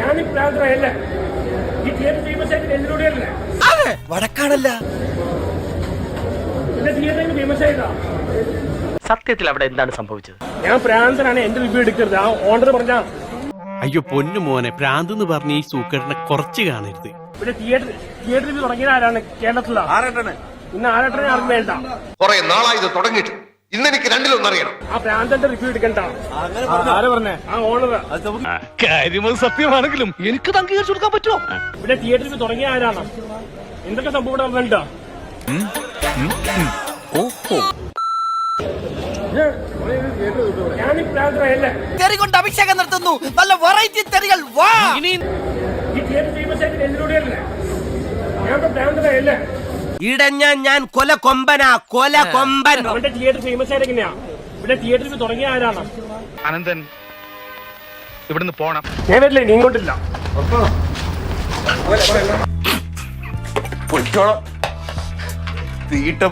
ഞാൻ ഈ പ്രാന്തരല്ല ഈ തിയേറ്റർ ഫേമസ് ആയിട്ട് എന്തിലൂടെയല്ലേ വടക്കാണല്ല പിന്നെ തിയേറ്ററിൽ ഫേമസ് ആയതാ. സത്യത്തിൽ അവിടെ എന്താണ് സംഭവിച്ചത്? ഞാൻ പ്രാന്തനാണ്, എന്റെ റിവ്യൂ എടുക്കരുത്. ആ ഓണർ പറഞ്ഞ അയ്യോ പൊന്നു മോനെ, പ്രാന്ത് എന്ന് പറഞ്ഞ ഈ സൂക്കേടിനെ കുറച്ച് കാണരുത്. പിന്നെ തിയേറ്റർ റിവ്യൂ തുടങ്ങിയത് ആരാണ്? കേരളത്തിലാണ്. ഇന്ന് ആരാട്ടനെ ആർക്കും വേണ്ട. കുറെ നാളായി ഇത് തുടങ്ങിയിട്ട്. ഇന്നെനിക്ക് രണ്ടിലൊന്നറിയണം. ആ പ്രാന്തന്റെ റിവ്യൂ എടുക്കണ്ട. ആര് പറഞ്ഞേ? ആ ഓണർ. കാര്യം സത്യമാണെങ്കിലും എനിക്ക് അംഗീകരിച്ചു കൊടുക്കാൻ പറ്റുമോ? ഇവിടെ തിയേറ്റർ റിവ്യൂ തുടങ്ങിയ ആരാണ്? എന്തൊക്കെ സംഭവം ഇവിടെ വന്നിട്ടുണ്ടോ? ഞാൻ ഈ പ്രാന്തരല്ല. തെറി കൊണ്ട് അഭിഷേകം നടത്തുന്നു. നല്ല വെറൈറ്റി തെറികൾ വാ. ഈ തിയേറ്റർ ഫേമസ് ആയിട്ട് എന്തിലൂടെയല്ലേ ഞാൻ പ്രാന്തരല്ല. ഇടഞ്ഞ ഞാൻ കൊല കൊമ്പനാ, കൊല കൊമ്പൻ. അവരുടെ തിയേറ്റർ ഫേമസ് ആയിട്ട് എങ്ങനെയാ? ഇവിടെ തിയേറ്റർ റിവ്യൂ തുടങ്ങിയ ആരാണ്? അനന്തൻ ഇവിടുന്ന് പോണം. ഞാൻ വരില്ല, നീ കൊണ്ടില്ല. പൊയ്ക്കോളാം. തീട്ട